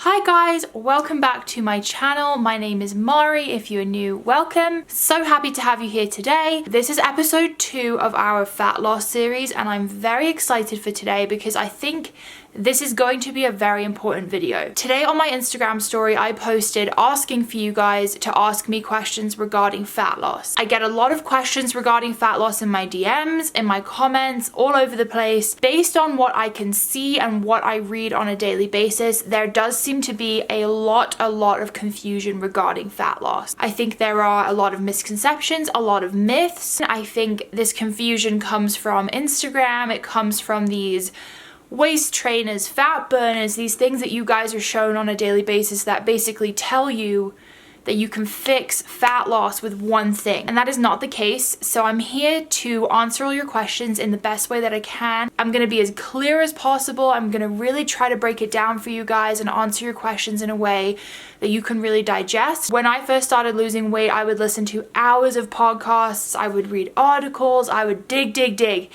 Hi guys, welcome back to my channel. My name is Mari. If you're new, welcome. So happy to have you here today. This is episode 2 of our fat loss series and I'm very excited for today because I think this is going to be a very important video. Today on my Instagram story, I posted asking for you guys to ask me questions regarding fat loss. I get a lot of questions regarding fat loss in my DMs, in my comments, all over the place. Based on what I can see and what I read on a daily basis, there does seem to be a lot of confusion regarding fat loss. I think there are a lot of misconceptions, a lot of myths. I think this confusion comes from Instagram. It comes from these waist trainers, fat burners, these things that you guys are shown on a daily basis that basically tell you that you can fix fat loss with one thing. And that is not the case. So I'm here to answer all your questions in the best way that I can. I'm gonna be as clear as possible. I'm gonna really try to break it down for you guys and answer your questions in a way that you can really digest. When I first started losing weight, I would listen to hours of podcasts, I would read articles, I would dig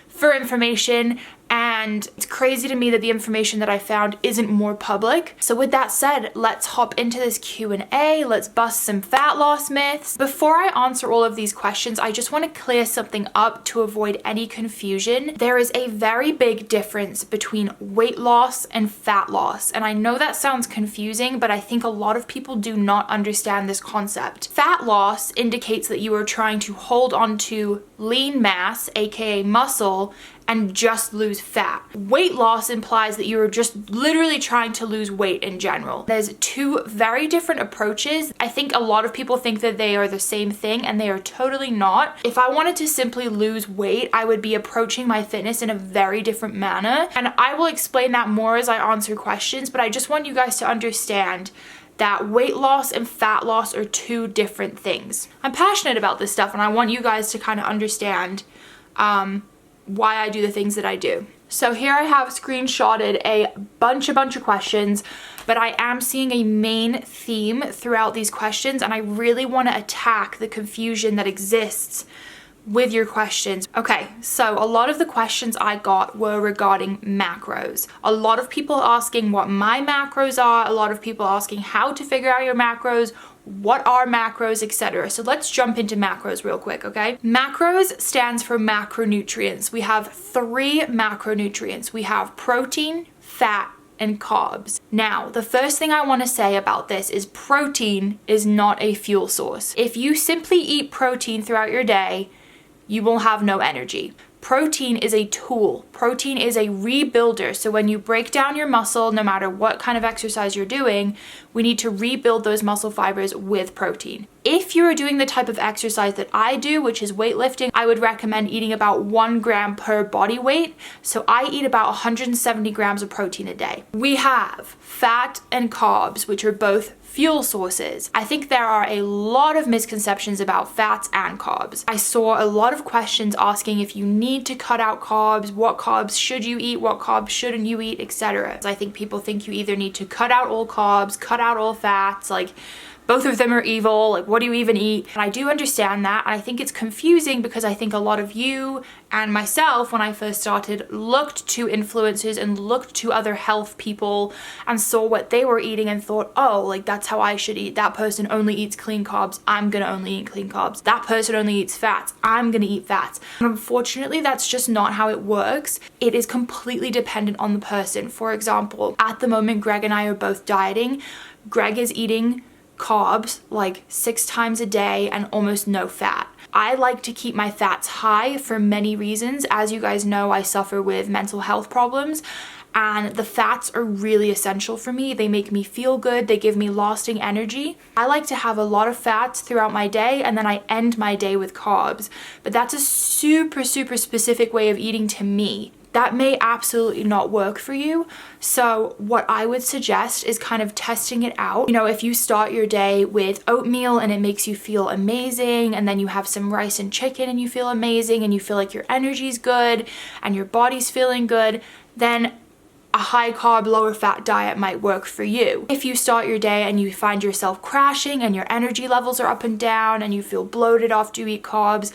for information. And it's crazy to me that the information that I found isn't more public. So with that said, let's hop into this Q&A. Let's bust some fat loss myths. Before I answer all of these questions, I just want to clear something up to avoid any confusion. There is a very big difference between weight loss and fat loss. And I know that sounds confusing, but I think a lot of people do not understand this concept. Fat loss indicates that you are trying to hold on to lean mass, aka muscle, and just lose fat. Weight loss implies that you are just literally trying to lose weight in general. There's two very different approaches. I think a lot of people think that they are the same thing and they are totally not. If I wanted to simply lose weight, I would be approaching my fitness in a very different manner. And I will explain that more as I answer questions, but I just want you guys to understand that weight loss and fat loss are two different things. I'm passionate about this stuff and I want you guys to kind of understand why I do the things that I do. So here I have screenshotted a bunch of questions, but I am seeing a main theme throughout these questions and I really want to attack the confusion that exists with your questions. Okay, so a lot of the questions I got were regarding macros. A lot of people asking what my macros are, a lot of people asking how to figure out your macros, what are macros, etc. So let's jump into macros real quick, okay? Macros stands for macronutrients. We have 3 macronutrients. We have protein, fat, and carbs. Now, the first thing I want to say about this is protein is not a fuel source. If you simply eat protein throughout your day, you will have no energy. Protein is a tool. Protein is a rebuilder. So when you break down your muscle, no matter what kind of exercise you're doing, we need to rebuild those muscle fibers with protein. If you're doing the type of exercise that I do, which is weightlifting, I would recommend eating about 1 gram per body weight. So I eat about 170 grams of protein a day. We have fat and carbs, which are both fuel sources. I think there are a lot of misconceptions about fats and carbs. I saw a lot of questions asking if you need to cut out carbs, what carbs should you eat, what carbs shouldn't you eat, etc. I think people think you either need to cut out all carbs, cut out all fats, like both of them are evil, like what do you even eat? And I do understand that, and I think it's confusing because I think a lot of you and myself, when I first started, looked to influencers and looked to other health people and saw what they were eating and thought, oh, like that's how I should eat. That person only eats clean carbs, I'm gonna only eat clean carbs. That person only eats fats, I'm gonna eat fats. And unfortunately, that's just not how it works. It is completely dependent on the person. For example, at the moment, Greg and I are both dieting. Greg is eating carbs like 6 times a day and almost no fat. I like to keep my fats high for many reasons. As you guys know, I suffer with mental health problems and the fats are really essential for me. They make me feel good. They give me lasting energy. I like to have a lot of fats throughout my day and then I end my day with carbs. But that's a super specific way of eating to me. That may absolutely not work for you. So what I would suggest is kind of testing it out. You know, if you start your day with oatmeal and it makes you feel amazing, and then you have some rice and chicken and you feel amazing and you feel like your energy's good and your body's feeling good, then a high carb, lower fat diet might work for you. If you start your day and you find yourself crashing and your energy levels are up and down and you feel bloated after you eat carbs,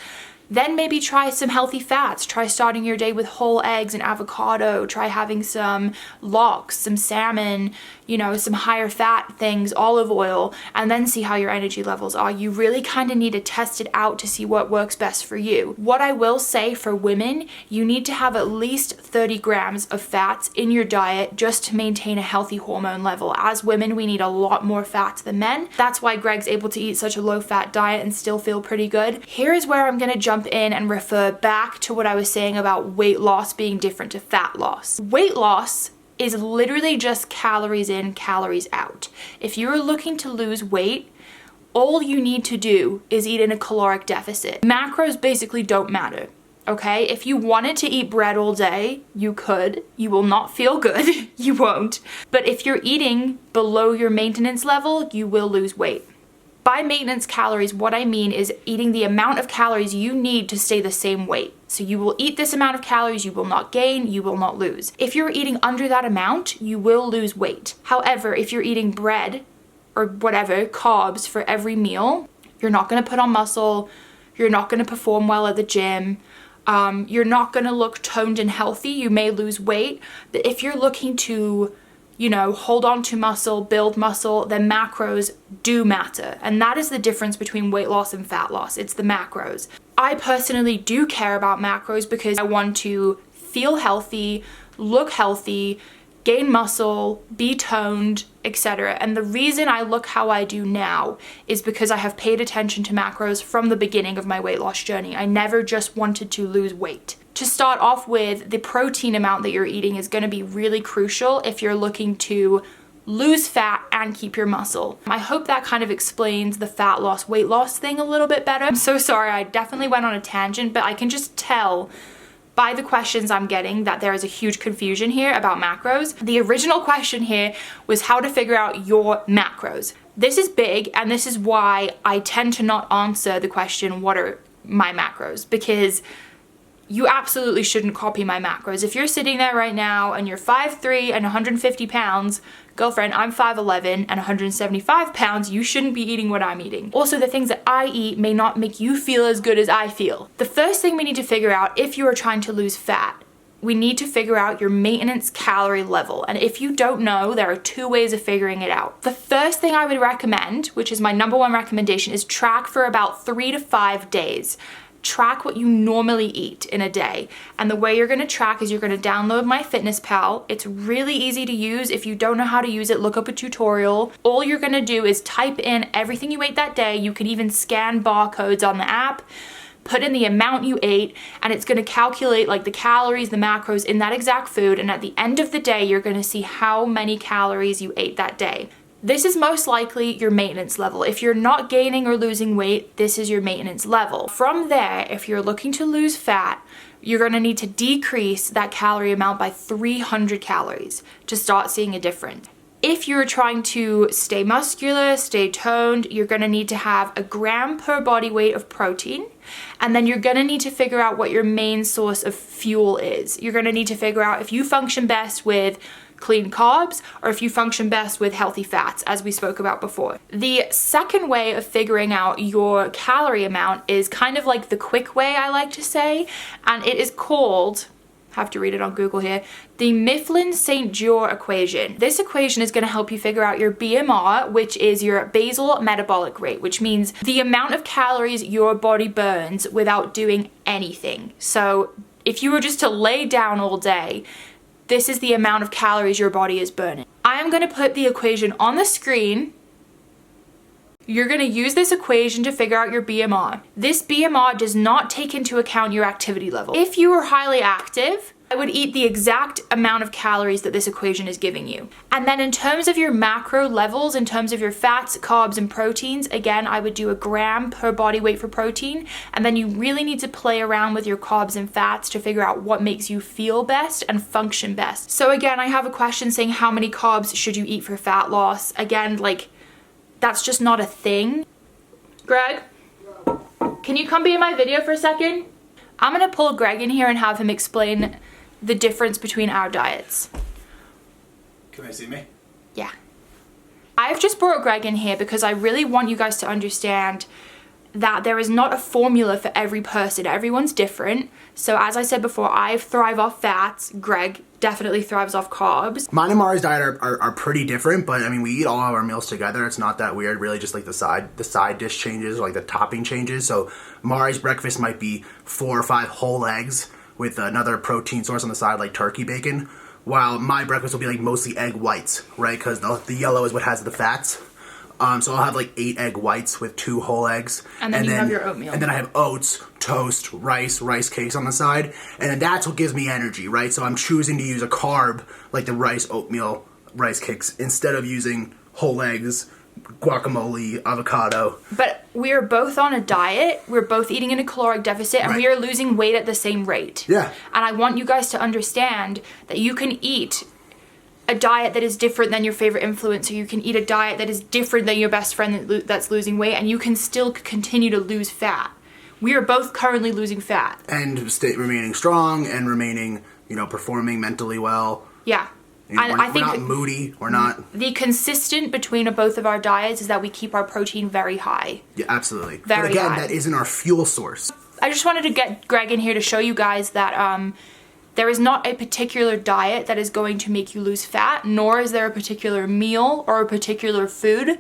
Then maybe try some healthy fats. Try starting your day with whole eggs and avocado. Try having some lox, some salmon, you know, some higher fat things, olive oil, and then see how your energy levels are. You really kind of need to test it out to see what works best for you. What I will say for women, you need to have at least 30 grams of fats in your diet just to maintain a healthy hormone level. As women, we need a lot more fats than men. That's why Greg's able to eat such a low fat diet and still feel pretty good. Here is where I'm gonna jump in and refer back to what I was saying about weight loss being different to fat loss. Weight loss is literally just calories in, calories out. If you're looking to lose weight, all you need to do is eat in a caloric deficit. Macros basically don't matter, okay? If you wanted to eat bread all day, you could. You will not feel good, you won't. But if you're eating below your maintenance level, you will lose weight. By maintenance calories, what I mean is eating the amount of calories you need to stay the same weight. So you will eat this amount of calories, you will not gain, you will not lose. If you're eating under that amount, you will lose weight. However, if you're eating bread or whatever, carbs for every meal, you're not gonna put on muscle, you're not gonna perform well at the gym, you're not gonna look toned and healthy, you may lose weight. But if you're looking to, you know, hold on to muscle, build muscle, then macros do matter. And that is the difference between weight loss and fat loss. It's the macros. I personally do care about macros because I want to feel healthy, look healthy, gain muscle, be toned, etc. And the reason I look how I do now is because I have paid attention to macros from the beginning of my weight loss journey. I never just wanted to lose weight. To start off with, the protein amount that you're eating is going to be really crucial if you're looking to lose fat and keep your muscle. I hope that kind of explains the fat loss, weight loss thing a little bit better. I'm so sorry, I definitely went on a tangent, but I can just tell by the questions I'm getting that there is a huge confusion here about macros. The original question here was how to figure out your macros. This is big, and this is why I tend to not answer the question, what are my macros? Because you absolutely shouldn't copy my macros. If you're sitting there right now and you're 5'3" and 150 pounds, girlfriend, I'm 5'11" and 175 pounds, you shouldn't be eating what I'm eating. Also, the things that I eat may not make you feel as good as I feel. The first thing we need to figure out if you are trying to lose fat, we need to figure out your maintenance calorie level. And if you don't know, there are two ways of figuring it out. The first thing I would recommend, which is my #1 recommendation, is track for about 3 to 5 days. Track what you normally eat in a day. And the way you're gonna track is you're gonna download MyFitnessPal. It's really easy to use. If you don't know how to use it, look up a tutorial. All you're gonna do is type in everything you ate that day. You can even scan barcodes on the app, put in the amount you ate, and it's gonna calculate like the calories, the macros in that exact food. And at the end of the day, you're gonna see how many calories you ate that day. This is most likely your maintenance level. If you're not gaining or losing weight, this is your maintenance level. From there, if you're looking to lose fat, you're gonna need to decrease that calorie amount by 300 calories to start seeing a difference. If you're trying to stay muscular, stay toned, you're gonna need to have 1 gram per body weight of protein, and then you're gonna need to figure out what your main source of fuel is. You're gonna need to figure out if you function best with clean carbs or if you function best with healthy fats, as we spoke about before. The second way of figuring out your calorie amount is kind of like the quick way, I like to say, and it is called, have to read it on Google here, the Mifflin-St. Jeor equation. This equation is going to help you figure out your BMR, which is your basal metabolic rate, which means the amount of calories your body burns without doing anything. So if you were just to lay down all day, this is the amount of calories your body is burning. I am going to put the equation on the screen. You're going to use this equation to figure out your BMR. This BMR does not take into account your activity level. If you are highly active, I would eat the exact amount of calories that this equation is giving you. And then in terms of your macro levels, in terms of your fats, carbs, and proteins, again, I would do 1 gram per body weight for protein. And then you really need to play around with your carbs and fats to figure out what makes you feel best and function best. So again, I have a question saying how many carbs should you eat for fat loss? Again, like, that's just not a thing. Greg, can you come be in my video for a second? I'm gonna pull Greg in here and have him explain the difference between our diets. Can they see me? Yeah. I've just brought Greg in here because I really want you guys to understand that there is not a formula for every person. Everyone's different. So as I said before, I thrive off fats. Greg definitely thrives off carbs. Mine and Mari's diet are pretty different, but I mean, we eat all of our meals together. It's not that weird, really, just like the side dish changes, like the topping changes. So Mari's breakfast might be 4 or 5 whole eggs with another protein source on the side, like turkey bacon, while my breakfast will be like mostly egg whites, right? Because the yellow is what has the fats. So I'll have like 8 egg whites with 2 whole eggs. And then you have your oatmeal. And then I have oats, toast, rice cakes on the side. And then that's what gives me energy, right? So I'm choosing to use a carb like the oatmeal, rice cakes, instead of using whole eggs, guacamole, avocado. But we are both on a diet. We're both eating in a caloric deficit, and we are losing weight at the same rate. Yeah. And I want you guys to understand that you can eat a diet that is different than your favorite influencer. You can eat a diet that is different than your best friend that's losing weight, and you can still continue to lose fat. We are both currently losing fat. And remaining strong and remaining, performing mentally well. Yeah. I think we're not moody. We're not. The consistent between both of our diets is that we keep our protein very high. Yeah, absolutely. Very but again, high. that isn't our fuel source. I just wanted to get Greg in here to show you guys that there is not a particular diet that is going to make you lose fat, nor is there a particular meal or a particular food.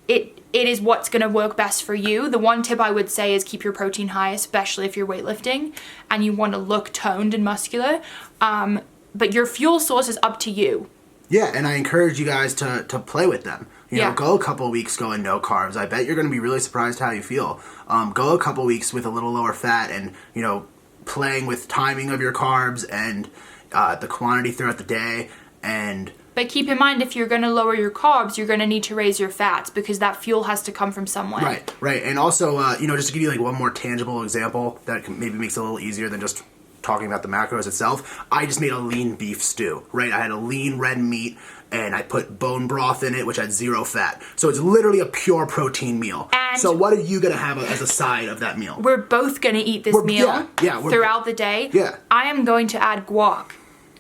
It is what's going to work best for you. The one tip I would say is keep your protein high, especially if you're weightlifting and you want to look toned and muscular. But your fuel source is up to you. Yeah, and I encourage you guys to play with them. Go a couple weeks going no carbs. I bet you're going to be really surprised how you feel. Go a couple weeks with a little lower fat and, playing with timing of your carbs and the quantity throughout the day. But keep in mind, if you're going to lower your carbs, you're going to need to raise your fats because that fuel has to come from somewhere. Right. And also, just to give you like one more tangible example that maybe makes it a little easier than just talking about the macros itself, I just made a lean beef stew, right? I had a lean red meat and I put bone broth in it, which had 0 fat. So it's literally a pure protein meal. And so what are you going to have as a side of that meal? We're both going to eat this meal throughout the day. Yeah. I am going to add guac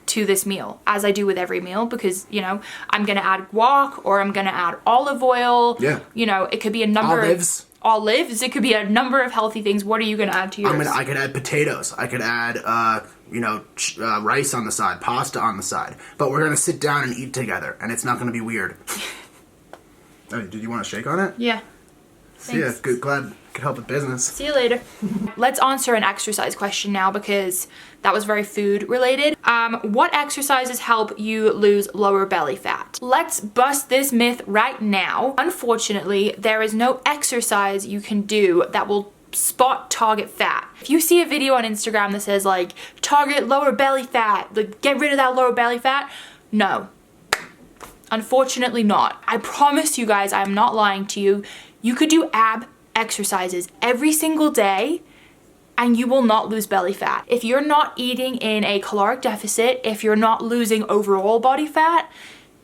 to this meal, as I do with every meal, because, I'm going to add guac or I'm going to add olive oil. Yeah. It could be a number of olives. It could be a number of healthy things. What are you going to add to yours? I could add potatoes. I could add, rice on the side, pasta on the side. But we're going to sit down and eat together, and it's not going to be weird. Oh, did you want to shake on it? Yeah. Thanks. Yeah, good. Glad I could help with business. See you later. Let's answer an exercise question now because that was very food related. What exercises help you lose lower belly fat? Let's bust this myth right now. Unfortunately, there is no exercise you can do that will spot target fat. If you see a video on Instagram that says like target lower belly fat, like get rid of that lower belly fat, no. Unfortunately not. I promise you guys, I'm not lying to you. You could do ab exercises every single day and you will not lose belly fat. If you're not eating in a caloric deficit, if you're not losing overall body fat,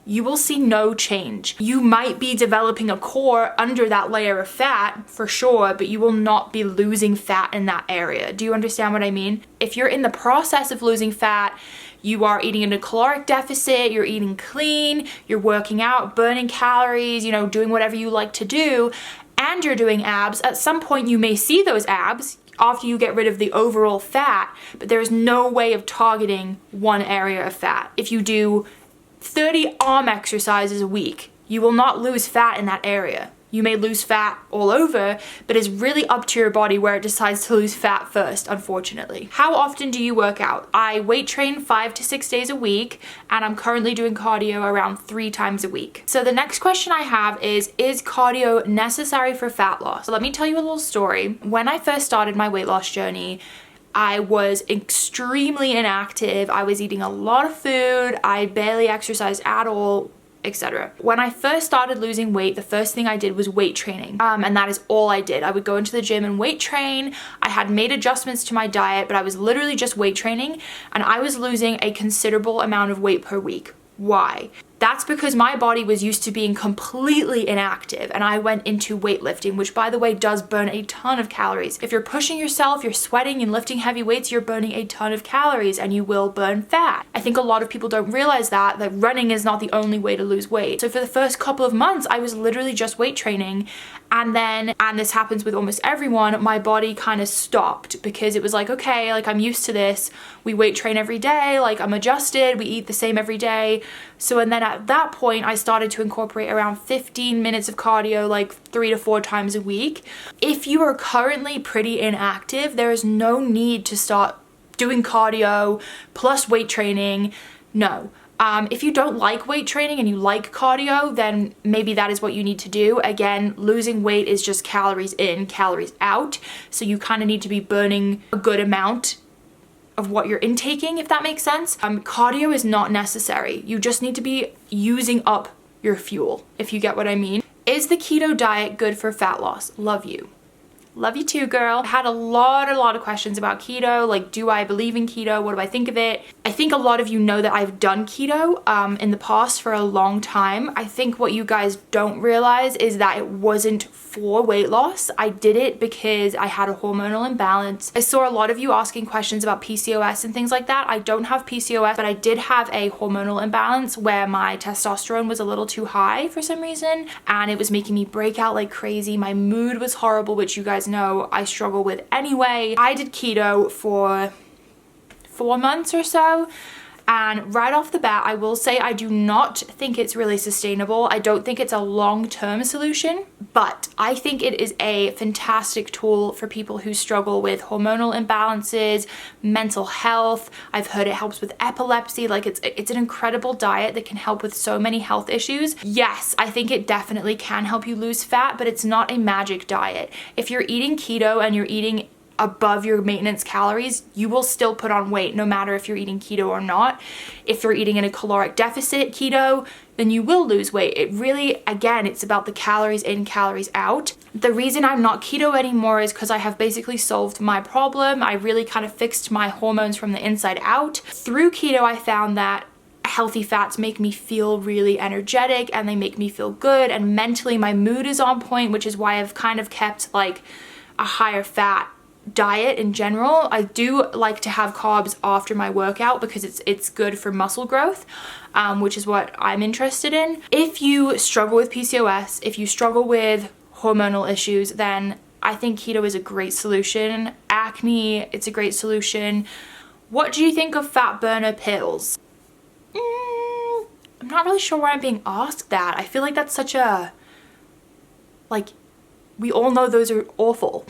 you will see no change. You might be developing a core under that layer of fat for sure, but you will not be losing fat in that area. Do you understand what I mean? If you're in the process of losing fat, you are eating in a caloric deficit, you're eating clean, you're working out, burning calories, doing whatever you like to do, and you're doing abs, at some point you may see those abs after you get rid of the overall fat, but there is no way of targeting one area of fat. If you do 30 arm exercises a week, you will not lose fat in that area. You may lose fat all over, but it's really up to your body where it decides to lose fat first, unfortunately. How often do you work out? I weight train 5 to 6 days a week, and I'm currently doing cardio around 3 times a week. So the next question I have is cardio necessary for fat loss? So let me tell you a little story. When I first started my weight loss journey, I was extremely inactive. I was eating a lot of food. I barely exercised at all, etc. When I first started losing weight, the first thing I did was weight training. And that is all I did. I would go into the gym and weight train. I had made adjustments to my diet, but I was literally just weight training and I was losing a considerable amount of weight per week. Why? That's because my body was used to being completely inactive, and I went into weightlifting, which by the way does burn a ton of calories. If you're pushing yourself, you're sweating and lifting heavy weights, you're burning a ton of calories and you will burn fat. I think a lot of people don't realize that running is not the only way to lose weight. So for the first couple of months, I was literally just weight training, and then, and this happens with almost everyone, my body kind of stopped because it was like, okay, like I'm used to this. We weight train every day, like I'm adjusted, we eat the same every day. So, and then at that point, I started to incorporate around 15 minutes of cardio, like 3 to 4 times a week. If you are currently pretty inactive, there is no need to start doing cardio plus weight training. No. If you don't like weight training and you like cardio, then maybe that is what you need to do. Again, losing weight is just calories in, calories out. So you kind of need to be burning a good amount of what you're intaking, if that makes sense. Cardio is not necessary. You just need to be using up your fuel, if you get what I mean. Is the keto diet good for fat loss? Love you. Love you too, girl. I had a lot of questions about keto. Like, do I believe in keto? What do I think of it? I think a lot of you know that I've done keto in the past for a long time. I think what you guys don't realize is that it wasn't for weight loss. I did it because I had a hormonal imbalance. I saw a lot of you asking questions about PCOS and things like that. I don't have PCOS, but I did have a hormonal imbalance where my testosterone was a little too high for some reason, and it was making me break out like crazy. My mood was horrible, which you guys know I struggle with anyway. I did keto for 4 months or so, and right off the bat I will say I do not think it's really sustainable. I don't think it's a long-term solution, but I think it is a fantastic tool for people who struggle with hormonal imbalances, mental health. I've heard it helps with epilepsy. Like it's an incredible diet that can help with so many health issues. Yes, I think it definitely can help you lose fat, but it's not a magic diet. If you're eating keto and you're eating above your maintenance calories, you will still put on weight no matter if you're eating keto or not. If you're eating in a caloric deficit keto, then you will lose weight. It really, again, it's about the calories in, calories out. The reason I'm not keto anymore is because I have basically solved my problem. I really kind of fixed my hormones from the inside out. Through keto, I found that healthy fats make me feel really energetic and they make me feel good, and mentally my mood is on point, which is why I've kind of kept like a higher fat diet in general. I do like to have carbs after my workout because it's good for muscle growth, which is what I'm interested in. If you struggle with PCOS, if you struggle with hormonal issues, then I think keto is a great solution. Acne, it's a great solution. What do you think of fat burner pills? I'm not really sure why I'm being asked that. I feel like that's such a, like, we all know those are awful.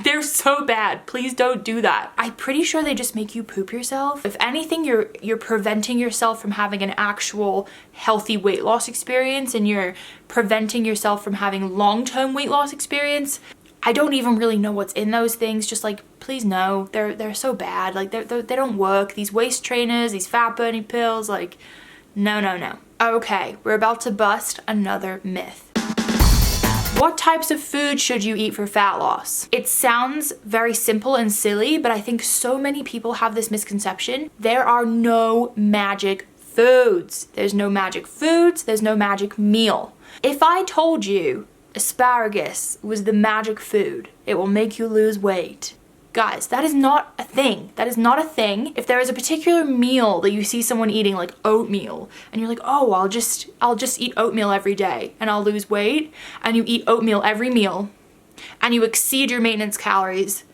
They're so bad. Please don't do that. I'm pretty sure they just make you poop yourself. If anything, you're preventing yourself from having an actual healthy weight loss experience, and you're preventing yourself from having long-term weight loss experience. I don't even really know what's in those things. Just like, please no, they're so bad. Like they don't work. These waist trainers, these fat burning pills, like no. Okay, we're about to bust another myth. What types of food should you eat for fat loss? It sounds very simple and silly, but I think so many people have this misconception. There are no magic foods. There's no magic foods. There's no magic meal. If I told you asparagus was the magic food, it will make you lose weight. Guys, that is not a thing. That is not a thing. If there is a particular meal that you see someone eating, like oatmeal, and you're like, oh, I'll just eat oatmeal every day and I'll lose weight, and you eat oatmeal every meal and you exceed your maintenance calories,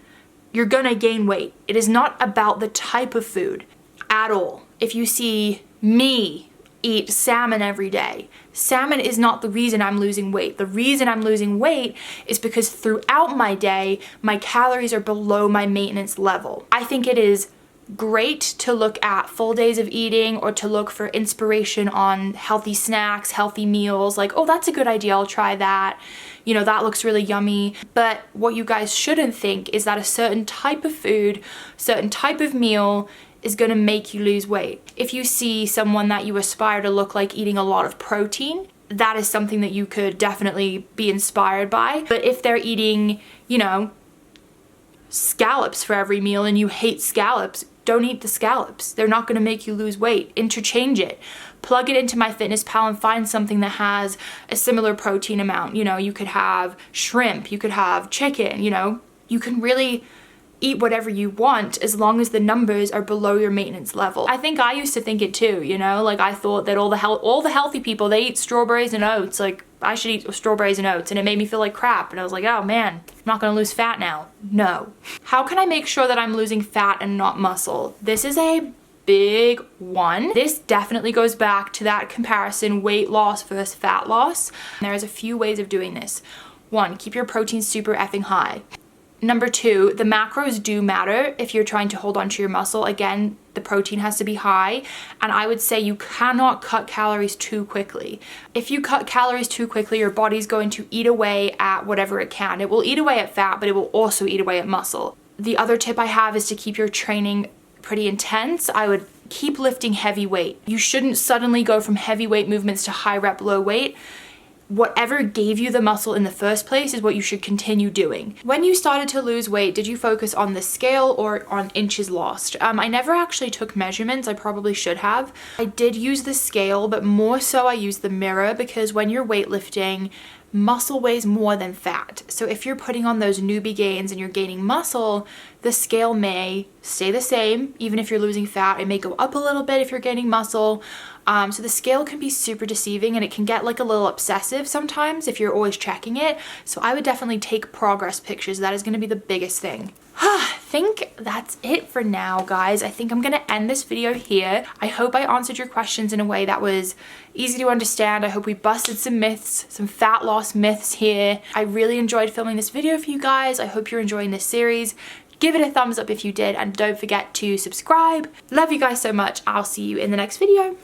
you're gonna gain weight. It is not about the type of food at all. If you see me eat salmon every day, salmon is not the reason I'm losing weight. The reason I'm losing weight is because throughout my day, my calories are below my maintenance level. I think it is great to look at full days of eating, or to look for inspiration on healthy snacks, healthy meals, like, oh, that's a good idea, I'll try that. You know, that looks really yummy. But what you guys shouldn't think is that a certain type of food, certain type of meal is gonna make you lose weight. If you see someone that you aspire to look like eating a lot of protein, that is something that you could definitely be inspired by. But if they're eating, you know, scallops for every meal and you hate scallops, don't eat the scallops. They're not gonna make you lose weight. Interchange it. Plug it into MyFitnessPal and find something that has a similar protein amount. You know, you could have shrimp, you could have chicken, you know. You can really eat whatever you want as long as the numbers are below your maintenance level. I think I used to think it too, you know, like I thought that all the healthy people, they eat strawberries and oats. Like I should eat strawberries and oats, and it made me feel like crap. And I was like, oh man, I'm not gonna lose fat now. No. How can I make sure that I'm losing fat and not muscle? This is a big one. This definitely goes back to that comparison, weight loss versus fat loss. There's a few ways of doing this. 1, keep your protein super effing high. Number 2, the macros do matter if you're trying to hold on to your muscle. Again, the protein has to be high, and I would say you cannot cut calories too quickly. If you cut calories too quickly, your body's going to eat away at whatever it can. It will eat away at fat, but it will also eat away at muscle. The other tip I have is to keep your training pretty intense. I would keep lifting heavy weight. You shouldn't suddenly go from heavy weight movements to high rep low weight. Whatever gave you the muscle in the first place is what you should continue doing. When you started to lose weight, did you focus on the scale or on inches lost? I never actually took measurements. I probably should have. I did use the scale, but more so I used the mirror, because when you're weightlifting, muscle weighs more than fat. So if you're putting on those newbie gains and you're gaining muscle, the scale may stay the same. Even if you're losing fat, it may go up a little bit if you're gaining muscle. So the scale can be super deceiving, and it can get like a little obsessive sometimes if you're always checking it. So I would definitely take progress pictures. That is going to be the biggest thing. I think that's it for now, guys. I think I'm going to end this video here. I hope I answered your questions in a way that was easy to understand. I hope we busted some myths, some fat loss myths here. I really enjoyed filming this video for you guys. I hope you're enjoying this series. Give it a thumbs up if you did, and don't forget to subscribe. Love you guys so much. I'll see you in the next video.